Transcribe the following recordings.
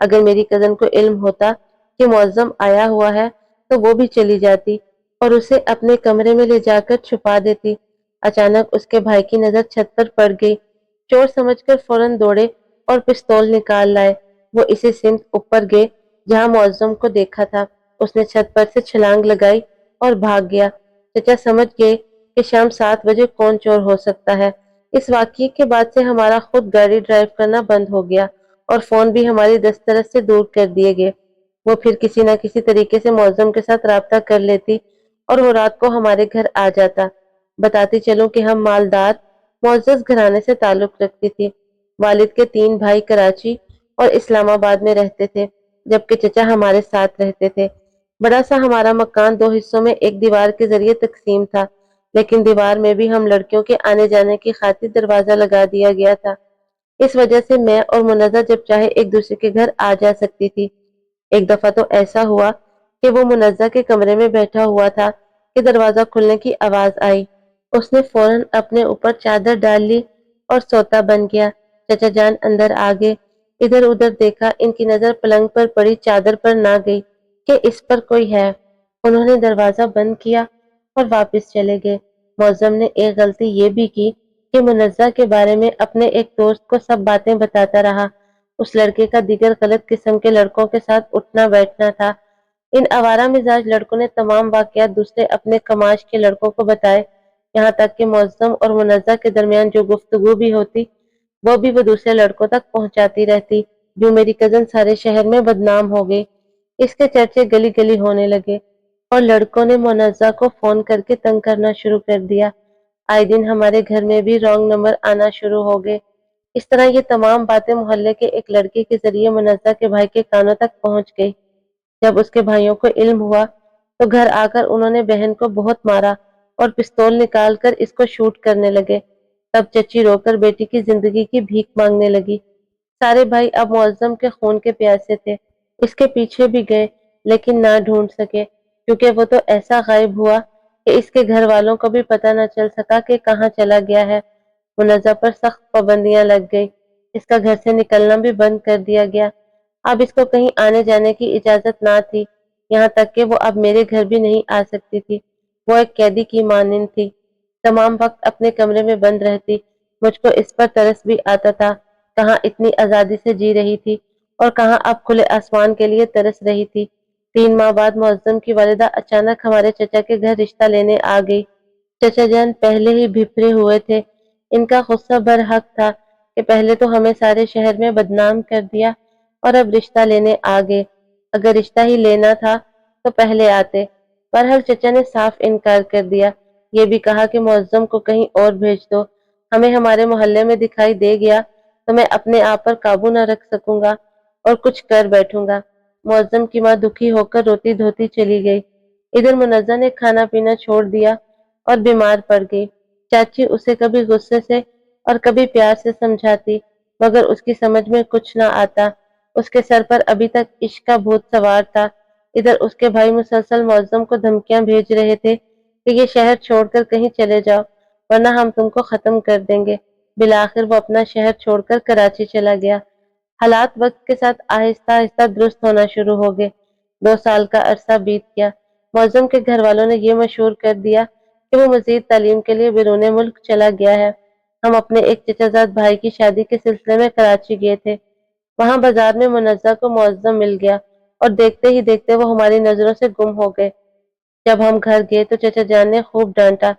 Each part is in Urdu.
اگر میری کزن کو علم ہوتا کہ معظم آیا ہوا ہے تو وہ بھی چلی جاتی اور اسے اپنے کمرے میں لے جا کر چھپا دیتی۔ اچانک اس کے بھائی کی نظر چھت پر پڑ گئی۔ چور سمجھ کر فوراً دوڑے اور پستول نکال لائے۔ وہ اسی سمت اوپر گئے جہاں معظم کو دیکھا تھا۔ اس نے چھت پر سے چھلانگ لگائی اور بھاگ گیا۔ چچا سمجھ گئے کہ شام 7 بجے کون چور ہو سکتا ہے۔ اس واقعے کے بعد سے ہمارا خود گاڑی ڈرائیو کرنا بند ہو گیا اور فون بھی ہماری دسترس سے دور کر دیے گئے۔ وہ پھر کسی نہ کسی طریقے سے معظم کے ساتھ رابطہ کر لیتی اور وہ رات کو ہمارے گھر آ جاتا۔ بتاتی چلوں کہ ہم مالدار معزز گھرانے سے تعلق رکھتی تھی۔ والد کے 3 بھائی کراچی اور اسلام آباد میں رہتے تھے جبکہ چچا ہمارے ساتھ رہتے تھے۔ بڑا سا ہمارا مکان 2 حصوں میں ایک دیوار کے ذریعے تقسیم تھا، لیکن دیوار میں بھی ہم لڑکیوں کے آنے جانے کی خاطر دروازہ لگا دیا گیا تھا۔ اس وجہ سے میں اور منزہ جب چاہے ایک دوسرے کے گھر آ جا سکتی تھی۔ ایک دفعہ تو ایسا ہوا کہ وہ منزہ کے کمرے میں بیٹھا ہوا تھا کہ دروازہ کھلنے کی آواز آئی۔ اس نے فوراً اپنے اوپر چادر ڈال لی اور سوتا بن گیا۔ چچا جان اندر آ گئے، ادھر ادھر دیکھا، ان کی نظر پلنگ پر پڑی چادر پر نہ گئی کہ اس پر کوئی ہے۔ انہوں نے دروازہ بند کیا اور واپس چلے گئے۔ معظم نے ایک غلطی یہ بھی کی کہ منزہ کے بارے میں اپنے ایک دوست کو سب باتیں بتاتا رہا۔ اس لڑکے کا دیگر غلط قسم کے لڑکوں کے ساتھ اٹھنا بیٹھنا تھا۔ ان آوارہ مزاج لڑکوں نے تمام واقعات دوسرے اپنے کماش کے لڑکوں کو بتائے، یہاں تک کہ معظم اور منزہ کے درمیان جو گفتگو بھی ہوتی وہ بھی وہ دوسرے لڑکوں تک پہنچاتی رہتی۔ جو میری کزن سارے شہر میں بدنام ہو گئی۔ اس کے چرچے گلی گلی ہونے لگے اور لڑکوں نے منزہ کو فون کر کے تنگ کرنا شروع کر دیا۔ آئے دن ہمارے گھر میں بھی رانگ نمبر آنا شروع ہو گئے۔ اس طرح یہ تمام باتیں محلے کے ایک لڑکے کے ذریعے منزہ کے بھائی کے کانوں تک پہنچ گئی۔ جب اس کے بھائیوں کو علم ہوا تو گھر آ کر انہوں نے بہن کو بہت مارا اور پستول نکال کر اس کو شوٹ کرنے لگے۔ تب چچی رو کر بیٹی کی زندگی کی بھیک مانگنے لگی۔ سارے بھائی اب معظم کے خون کے پیاسے تھے۔ اس کے پیچھے بھی گئے لیکن نہ ڈھونڈ سکے کیونکہ وہ تو ایسا غائب ہوا کہ اس کے گھر والوں کو بھی پتہ نہ چل سکا کہ کہاں چلا گیا ہے۔ منزہ پر سخت پابندیاں لگ گئی۔ اس کا گھر سے نکلنا بھی بند کر دیا گیا۔ اب اس کو کہیں آنے جانے کی اجازت نہ تھی، یہاں تک کہ وہ اب میرے گھر بھی نہیں آ سکتی تھی۔ وہ ایک قیدی کی مانند تھی، تمام وقت اپنے کمرے میں بند رہتی۔ مجھ کو اس پر ترس بھی آتا تھا، کہاں اتنی آزادی سے جی رہی تھی اور کہاں اب کھلے آسمان کے لیے ترس رہی تھی۔ 3 ماہ بعد معظم کی والدہ اچانک ہمارے چچا کے گھر رشتہ لینے آ گئی۔ چچا جان پہلے ہی بھپرے ہوئے تھے۔ ان کا غصہ برحق تھا کہ پہلے تو ہمیں سارے شہر میں بدنام کر دیا اور اب رشتہ لینے آ گئے۔ اگر رشتہ ہی لینا تھا تو پہلے آتے۔ بہرحال چچا نے صاف انکار کر دیا۔ یہ بھی کہا کہ معظم کو کہیں اور بھیج دو، ہمیں ہمارے محلے میں دکھائی دے گیا تو میں اپنے آپ پر قابو نہ رکھ سکوں گا اور کچھ کر بیٹھوں گا۔ معظم کی ماں دکھی ہو کر روتی دھوتی چلی گئی۔ ادھر منزہ نے کھانا پینا چھوڑ دیا اور بیمار پڑ گئی۔ چاچی اسے کبھی غصے سے اور کبھی پیار سے سمجھاتی مگر اس کی سمجھ میں کچھ نہ آتا۔ اس کے سر پر ابھی تک عشق کا بھوت سوار تھا۔ ادھر اس کے بھائی مسلسل معظم کو دھمکیاں بھیج رہے تھے کہ یہ شہر چھوڑ کر کہیں چلے جاؤ ورنہ ہم تم کو ختم کر دیں گے۔ بالآخر وہ اپنا شہر چھوڑ کر کراچی چلا گیا۔ حالات وقت کے ساتھ آہستہ آہستہ درست ہونا شروع ہو گئے۔ 2 سال کا عرصہ بیت گیا۔ معظم کے گھر والوں نے یہ مشہور کر دیا کہ وہ مزید تعلیم کے لیے بیرون ملک چلا گیا ہے۔ ہم اپنے ایک چچا زاد بھائی کی شادی کے سلسلے میں کراچی گئے تھے۔ وہاں بازار میں منزہ کو معظم مل گیا اور دیکھتے ہی دیکھتے وہ ہماری نظروں سے گم ہو گئے۔ جب ہم گھر گئے تو چچا جان نے خوب ڈانٹا،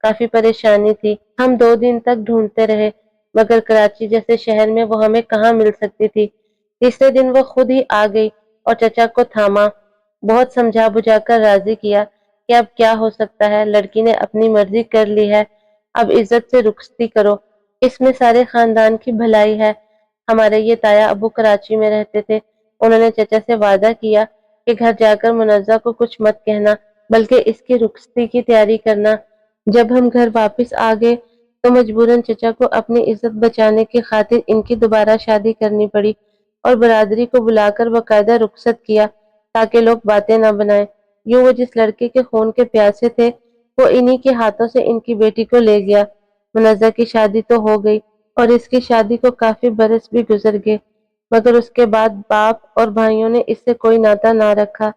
کافی پریشانی تھی۔ ہم 2 دن تک ڈھونڈتے رہے مگر کراچی جیسے شہر میں وہ ہمیں کہاں مل سکتی تھی۔ تیسرے دن وہ خود ہی آ گئی اور چچا کو تھاما، بہت سمجھا بجھا کر راضی کیا کہ اب کیا ہو سکتا ہے، لڑکی نے اپنی مرضی کر لی ہے، اب عزت سے رخصتی کرو، اس میں سارے خاندان کی بھلائی ہے۔ ہمارے یہ تایا ابو کراچی میں رہتے تھے، انہوں نے چچا سے وعدہ کیا کہ گھر جا کر منزہ کو کچھ مت کہنا بلکہ اس کی رخصتی کی تیاری کرنا۔ جب ہم گھر واپس آ گئے تو مجبوراً چچا کو اپنی عزت بچانے کی خاطر ان کی دوبارہ شادی کرنی پڑی اور برادری کو بلا کر باقاعدہ رخصت کیا تاکہ لوگ باتیں نہ بنائیں۔ یوں وہ جس لڑکے کے خون کے پیاسے تھے وہ انہی کے ہاتھوں سے ان کی بیٹی کو لے گیا۔ منزہ کی شادی تو ہو گئی اور اس کی شادی کو کافی برس بھی گزر گئے۔ مگر اس کے بعد باپ اور بھائیوں نے اس سے کوئی ناطا نہ رکھا۔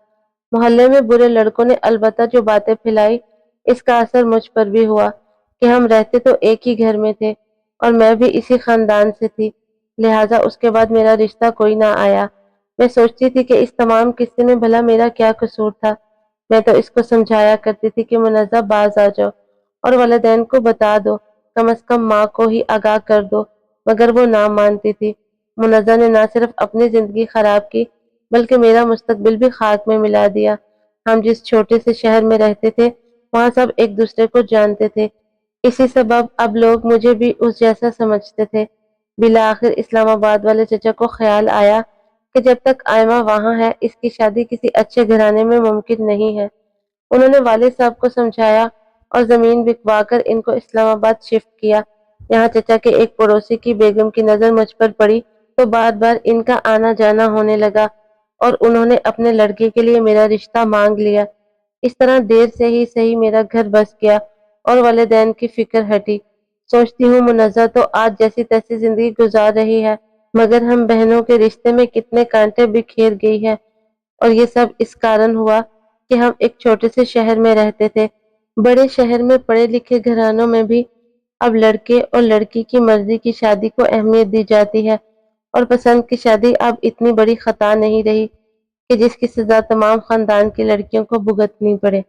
محلے میں برے لڑکوں نے البتہ جو باتیں پھیلائی، اس کا اثر مجھ پر بھی ہوا کہ ہم رہتے تو ایک ہی گھر میں تھے اور میں بھی اسی خاندان سے تھی، لہٰذا اس کے بعد میرا رشتہ کوئی نہ آیا۔ میں سوچتی تھی کہ اس تمام قصے میں بھلا میرا کیا قصور تھا۔ میں تو اس کو سمجھایا کرتی تھی کہ منزہ باز آ جاؤ اور والدین کو بتا دو، کم از کم ماں کو ہی آگاہ کر دو، مگر وہ نہ مانتی تھی۔ منزہ نے نہ صرف اپنی زندگی خراب کی بلکہ میرا مستقبل بھی خاک میں ملا دیا۔ ہم جس چھوٹے سے شہر میں رہتے تھے وہاں سب ایک دوسرے کو جانتے تھے، اسی سبب اب لوگ مجھے بھی اس جیسا سمجھتے تھے۔ بالآخر اسلام آباد والے چچا کو خیال آیا کہ جب تک آئمہ وہاں ہے اس کی شادی کسی اچھے گھرانے میں ممکن نہیں ہے۔ انہوں نے والد صاحب کو سمجھایا اور زمین بکوا کر ان کو اسلام آباد شفٹ کیا۔ یہاں چچا کے ایک پڑوسی کی بیگم کی نظر مجھ پر پڑی تو بار بار ان کا آنا جانا ہونے لگا اور انہوں نے اپنے لڑکے کے لیے میرا رشتہ مانگ لیا۔ اس طرح دیر سے ہی صحیح میرا گھر بس گیا اور والدین کی فکر ہٹی۔ سوچتی ہوں منزہ تو آج جیسی تیسی زندگی گزار رہی ہے، مگر ہم بہنوں کے رشتے میں کتنے کانٹے بکھیر گئی ہے، اور یہ سب اس کارن ہوا کہ ہم ایک چھوٹے سے شہر میں رہتے تھے۔ بڑے شہر میں پڑھے لکھے گھرانوں میں بھی اب لڑکے اور لڑکی کی مرضی کی شادی کو اہمیت دی جاتی ہے، اور پسند کی شادی اب اتنی بڑی خطا نہیں رہی کہ جس کی سزا تمام خاندان کی لڑکیوں کو بھگتنی پڑے۔